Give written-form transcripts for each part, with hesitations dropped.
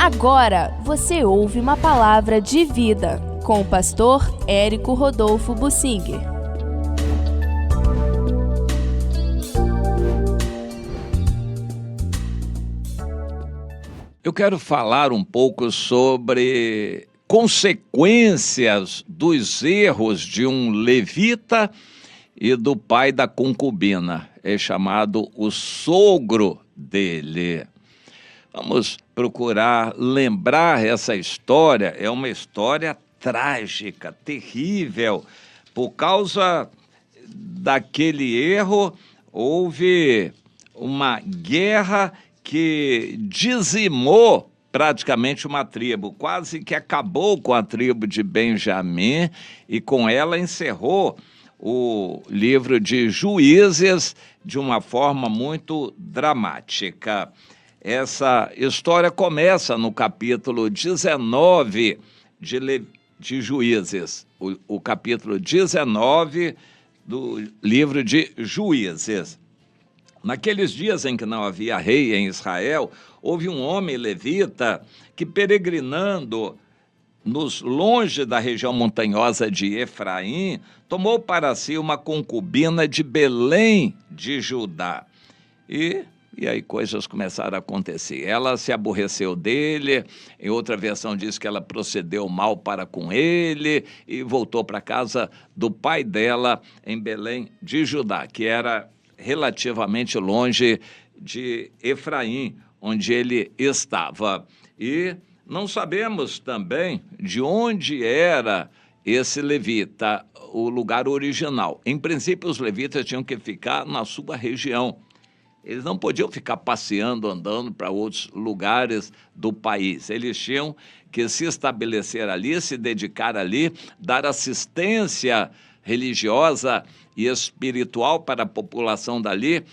Agora você ouve uma palavra de vida com o pastor Érico Rodolfo Bussinger. Eu quero falar um pouco sobre consequências dos erros de um levita e do pai da concubina. É chamado o sogro dele. Vamos procurar lembrar essa história. É uma história trágica, terrível. Por causa daquele erro, houve uma guerra que dizimou praticamente uma tribo, quase que acabou com a tribo de Benjamim e com ela encerrou o livro de Juízes de uma forma muito dramática. Essa história começa no capítulo 19 de Juízes, o capítulo 19 do livro de Juízes. Naqueles dias em que não havia rei em Israel, houve um homem levita que, peregrinando longe da região montanhosa de Efraim, tomou para si uma concubina de Belém de Judá. E aí coisas começaram a acontecer. Ela se aborreceu dele, em outra versão diz que ela procedeu mal para com ele e voltou para a casa do pai dela em Belém de Judá, que era relativamente longe de Efraim, onde ele estava. E não sabemos também de onde era esse levita, o lugar original. Em princípio, os levitas tinham que ficar na sua região. Eles não podiam ficar passeando, andando para outros lugares do país. Eles tinham que se estabelecer ali, se dedicar ali, dar assistência religiosa e espiritual para a população dali.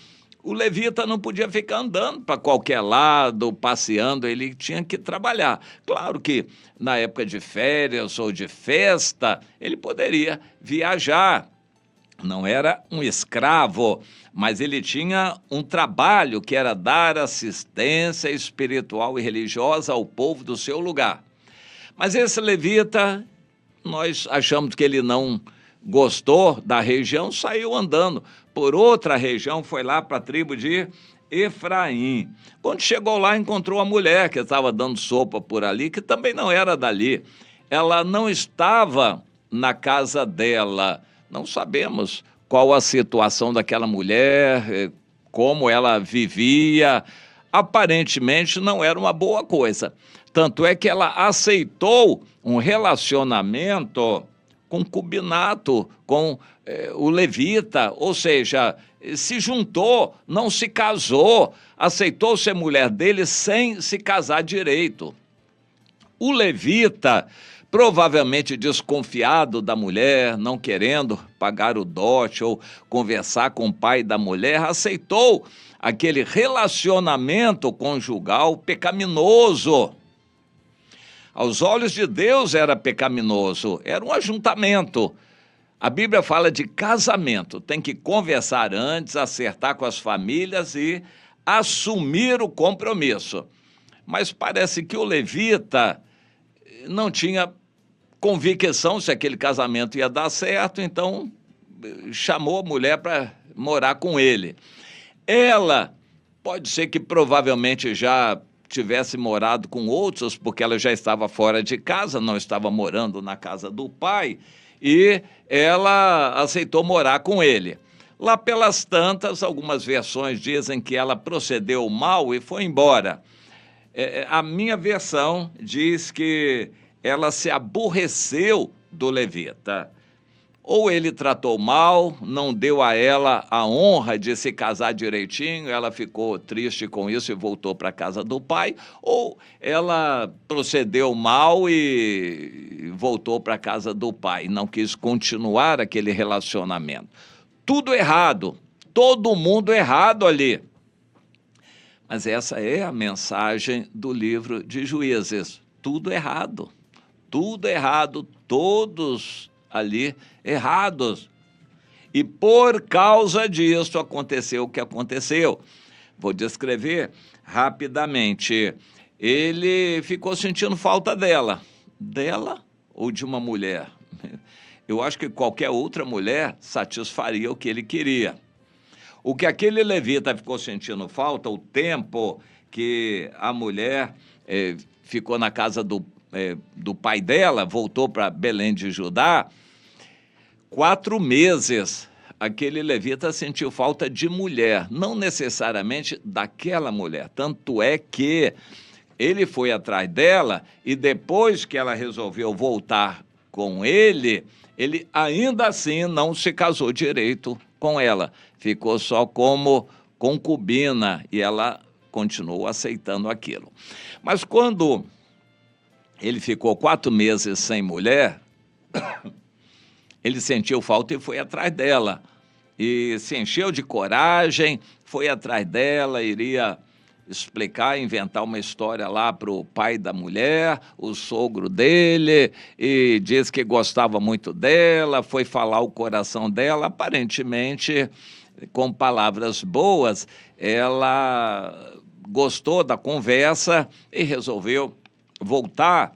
O levita não podia ficar andando para qualquer lado, passeando, ele tinha que trabalhar. Claro que na época de férias ou de festa, ele poderia viajar. Não era um escravo, mas ele tinha um trabalho que era dar assistência espiritual e religiosa ao povo do seu lugar. Mas esse levita, nós achamos que ele não gostou da região, saiu andando por outra região, foi lá para a tribo de Efraim. Quando chegou lá, encontrou a mulher que estava dando sopa por ali, que também não era dali. Ela não estava na casa dela. Não sabemos qual a situação daquela mulher, como ela vivia. Aparentemente não era uma boa coisa. Tanto é que ela aceitou um relacionamento concubinato com o levita, ou seja, se juntou, não se casou, aceitou ser mulher dele sem se casar direito. O levita, provavelmente desconfiado da mulher, não querendo pagar o dote ou conversar com o pai da mulher, aceitou aquele relacionamento conjugal pecaminoso. Aos olhos de Deus era pecaminoso, era um ajuntamento. A Bíblia fala de casamento, tem que conversar antes, acertar com as famílias e assumir o compromisso. Mas parece que o levita não tinha convicção se aquele casamento ia dar certo, então chamou a mulher para morar com ele. Ela pode ser que provavelmente já tivesse morado com outros, porque ela já estava fora de casa, não estava morando na casa do pai, e ela aceitou morar com ele. Lá pelas tantas, algumas versões dizem que ela procedeu mal e foi embora. A minha versão diz que ela se aborreceu do levita. Ou ele tratou mal, não deu a ela a honra de se casar direitinho, ela ficou triste com isso e voltou para a casa do pai, ou ela procedeu mal e voltou para a casa do pai, não quis continuar aquele relacionamento. Tudo errado, todo mundo errado ali. Mas essa é a mensagem do livro de Juízes. Tudo errado, todos ali errados. E por causa disso aconteceu o que aconteceu. Vou descrever rapidamente. ele ficou sentindo falta dela. Dela ou de uma mulher? Eu acho que qualquer outra mulher satisfaria o que ele queria. O que aquele levita ficou sentindo falta, o tempo que a mulher ficou na casa do pai dela, voltou para Belém de Judá, 4 meses aquele levita sentiu falta de mulher, não necessariamente daquela mulher. Tanto é que ele foi atrás dela e depois que ela resolveu voltar com ele ainda assim não se casou direito com ela. Ficou só como concubina e ela continuou aceitando aquilo. Mas quando ele ficou 4 meses sem mulher, ele sentiu falta e foi atrás dela. E se encheu de coragem, foi atrás dela, iria explicar, inventar uma história lá para o pai da mulher, o sogro dele, e disse que gostava muito dela, foi falar o coração dela, aparentemente, com palavras boas, ela gostou da conversa e resolveu voltar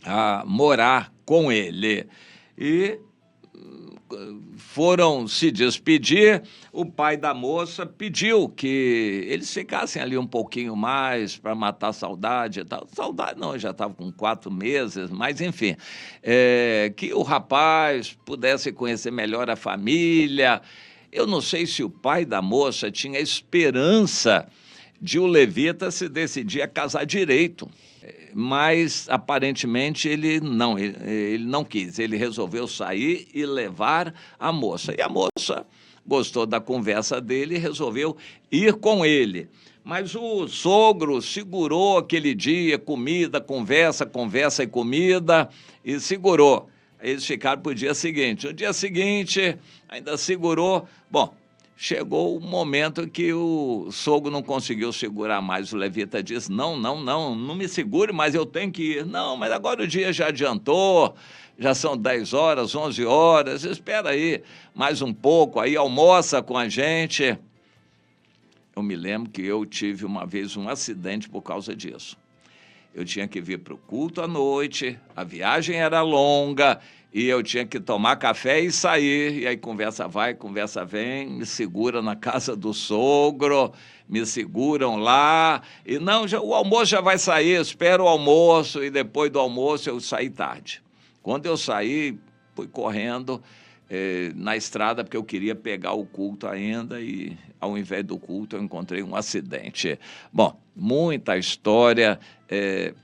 a morar com ele. E foram se despedir, o pai da moça pediu que eles ficassem ali um pouquinho mais para matar a saudade e tal. Saudade não, já estava com 4 meses, mas enfim, que o rapaz pudesse conhecer melhor a família. Eu não sei se o pai da moça tinha esperança de o levita se decidir a casar direito, mas aparentemente ele não quis, ele resolveu sair e levar a moça, e a moça gostou da conversa dele e resolveu ir com ele, mas o sogro segurou aquele dia, comida, conversa e comida, e segurou. Eles ficaram para o dia seguinte. No dia seguinte, ainda segurou. Bom, chegou o momento que o sogro não conseguiu segurar mais. O levita disse, não me segure, mas eu tenho que ir. Não, mas agora o dia já adiantou, já são 10 horas, 11 horas, espera aí mais um pouco, aí almoça com a gente. Eu me lembro que eu tive uma vez um acidente por causa disso. Eu tinha que vir para o culto à noite, a viagem era longa e eu tinha que tomar café e sair. E aí conversa vai, conversa vem, me segura na casa do sogro, me seguram lá. E não, o almoço já vai sair, espero o almoço e depois do almoço eu saí tarde. Quando eu saí, fui correndo na estrada porque eu queria pegar o culto ainda e ao invés do culto eu encontrei um acidente. Bom, muita história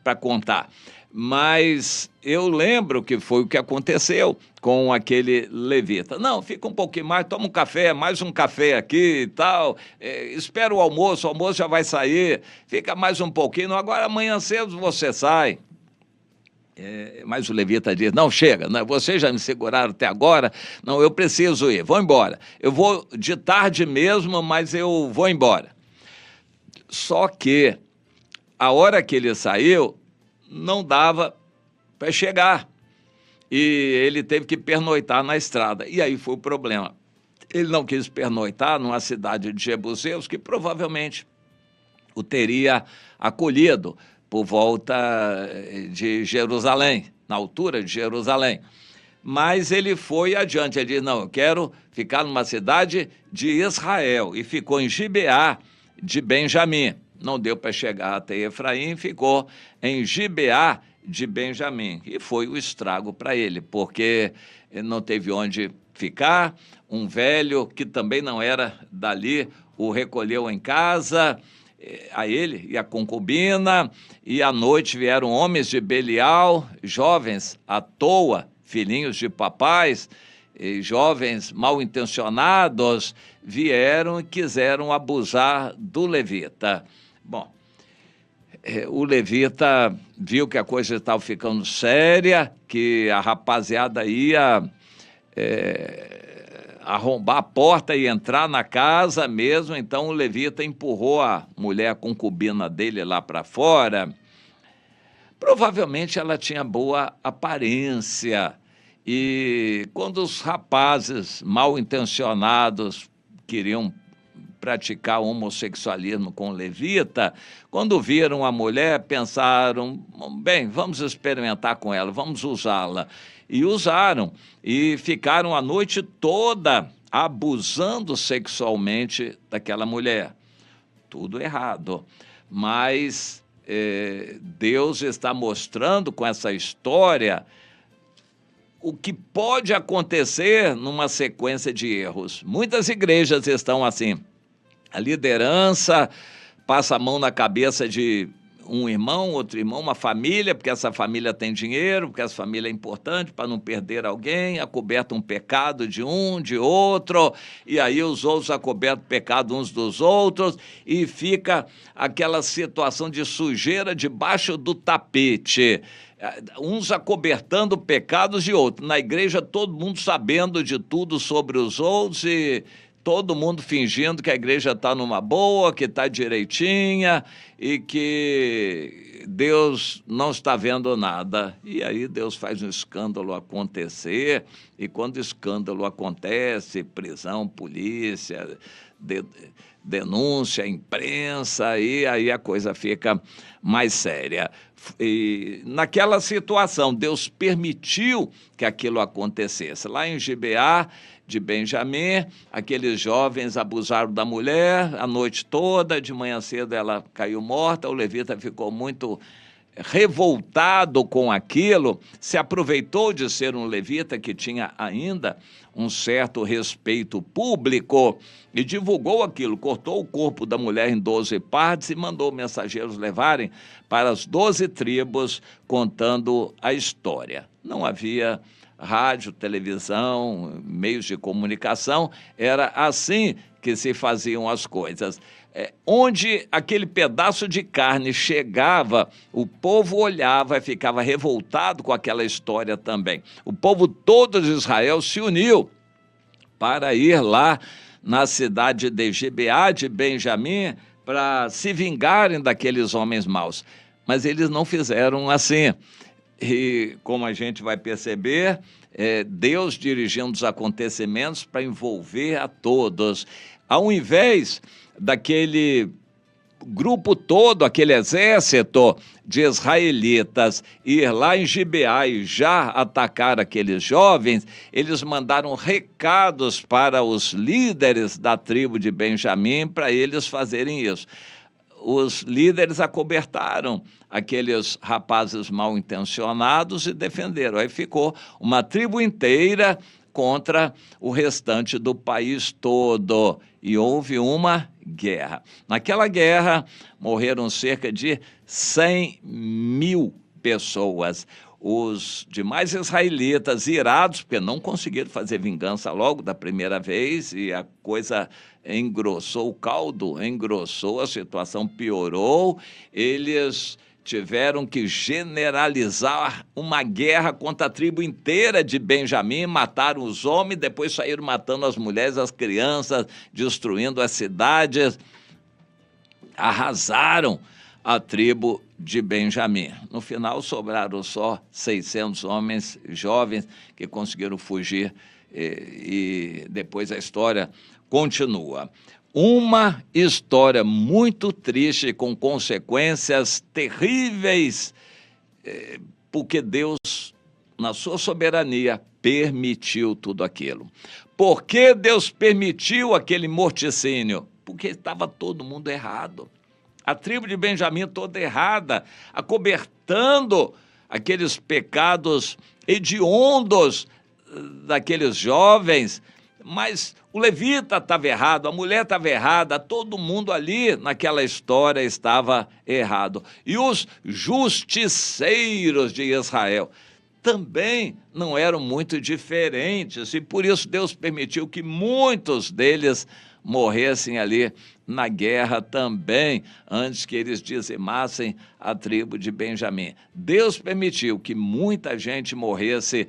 para contar, mas eu lembro que foi o que aconteceu com aquele levita. Não, fica um pouquinho mais, toma um café, mais um café aqui e tal, espera o almoço já vai sair, fica mais um pouquinho, agora amanhã cedo você sai. Mas o levita diz, não, chega, né? Vocês já me seguraram até agora, não, eu preciso ir, vou embora. Eu vou de tarde mesmo, mas eu vou embora. Só que a hora que ele saiu, não dava para chegar. E ele teve que pernoitar na estrada. E aí foi o problema. Ele não quis pernoitar numa cidade de Jebuseus, que provavelmente o teria acolhido por volta de Jerusalém, na altura de Jerusalém. Mas ele foi adiante, ele disse, não, eu quero ficar numa cidade de Israel, e ficou em Gibeá de Benjamim. Não deu para chegar até Efraim, ficou em Gibeá de Benjamim, e foi o estrago para ele, porque ele não teve onde ficar, um velho que também não era dali o recolheu em casa, a ele e a concubina, e à noite vieram homens de Belial, jovens à toa, filhinhos de papais, jovens mal intencionados, vieram e quiseram abusar do levita. Bom, o levita viu que a coisa estava ficando séria, que a rapaziada ia arrombar a porta e entrar na casa mesmo, então o levita empurrou a mulher, a concubina dele lá para fora. Provavelmente ela tinha boa aparência, e quando os rapazes mal intencionados queriam praticar homossexualismo com levita, quando viram a mulher, pensaram, bem, vamos experimentar com ela, vamos usá-la. E usaram, e ficaram a noite toda abusando sexualmente daquela mulher. Tudo errado. Mas Deus está mostrando com essa história o que pode acontecer numa sequência de erros. Muitas igrejas estão assim. A liderança passa a mão na cabeça de um irmão, outro irmão, uma família, porque essa família tem dinheiro, porque essa família é importante para não perder alguém, acoberta um pecado de um, de outro, e aí os outros acobertam o pecado uns dos outros, e fica aquela situação de sujeira debaixo do tapete, uns acobertando pecados de outros. Na igreja, todo mundo sabendo de tudo sobre os outros e todo mundo fingindo que a igreja está numa boa, que está direitinha e que Deus não está vendo nada. E aí Deus faz um escândalo acontecer, e quando o escândalo acontece, prisão, polícia, denúncia, imprensa, e aí a coisa fica mais séria. E naquela situação, Deus permitiu que aquilo acontecesse. Lá em Gibeá de Benjamim, aqueles jovens abusaram da mulher a noite toda, de manhã cedo ela caiu morta, o levita ficou muito revoltado com aquilo, se aproveitou de ser um levita que tinha ainda um certo respeito público e divulgou aquilo, cortou o corpo da mulher em 12 partes e mandou mensageiros levarem para as 12 tribos contando a história. Não havia rádio, televisão, meios de comunicação, era assim que se faziam as coisas. Onde aquele pedaço de carne chegava, o povo olhava e ficava revoltado com aquela história também. O povo todo de Israel se uniu para ir lá na cidade de Gibeá de Benjamim para se vingarem daqueles homens maus. Mas eles não fizeram assim. E, como a gente vai perceber, Deus dirigindo os acontecimentos para envolver a todos. Ao invés daquele grupo todo, aquele exército de israelitas ir lá em Gibeá e já atacar aqueles jovens, eles mandaram recados para os líderes da tribo de Benjamim para eles fazerem isso. Os líderes acobertaram aqueles rapazes mal intencionados e defenderam. Aí ficou uma tribo inteira contra o restante do país todo. E houve uma guerra. Naquela guerra morreram cerca de 100 mil pessoas. Os demais israelitas, irados, porque não conseguiram fazer vingança logo da primeira vez, e a coisa engrossou o caldo, engrossou, a situação piorou, eles tiveram que generalizar uma guerra contra a tribo inteira de Benjamim, mataram os homens, depois saíram matando as mulheres, as crianças, destruindo as cidades, arrasaram a tribo de Benjamim. No final, sobraram só 600 homens jovens que conseguiram fugir e depois a história continua. Uma história muito triste, com consequências terríveis, porque Deus, na sua soberania, permitiu tudo aquilo. Por que Deus permitiu aquele morticínio? Porque estava todo mundo errado. A tribo de Benjamim toda errada, acobertando aqueles pecados hediondos daqueles jovens, mas o levita estava errado, a mulher estava errada, todo mundo ali naquela história estava errado. E os justiceiros de Israel também não eram muito diferentes, e por isso Deus permitiu que muitos deles morressem ali na guerra também, antes que eles dizimassem a tribo de Benjamim. Deus permitiu que muita gente morresse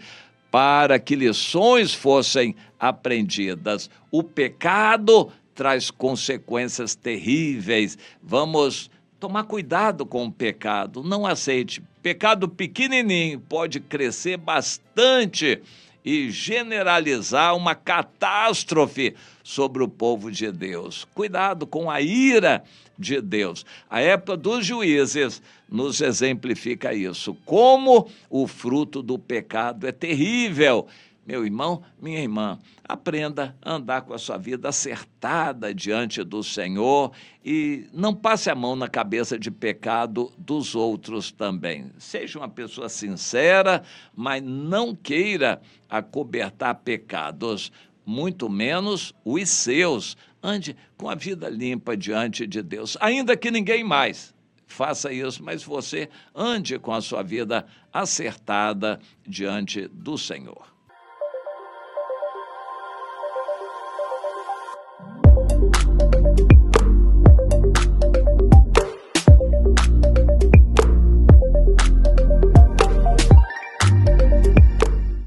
para que lições fossem aprendidas. O pecado traz consequências terríveis. Vamos tomar cuidado com o pecado, não aceite. Pecado pequenininho pode crescer bastante e generalizar uma catástrofe sobre o povo de Deus. Cuidado com a ira de Deus. A época dos juízes nos exemplifica isso. Como o fruto do pecado é terrível. Meu irmão, minha irmã, aprenda a andar com a sua vida acertada diante do Senhor e não passe a mão na cabeça de pecado dos outros também. Seja uma pessoa sincera, mas não queira acobertar pecados, muito menos os seus. Ande com a vida limpa diante de Deus, ainda que ninguém mais faça isso, mas você ande com a sua vida acertada diante do Senhor.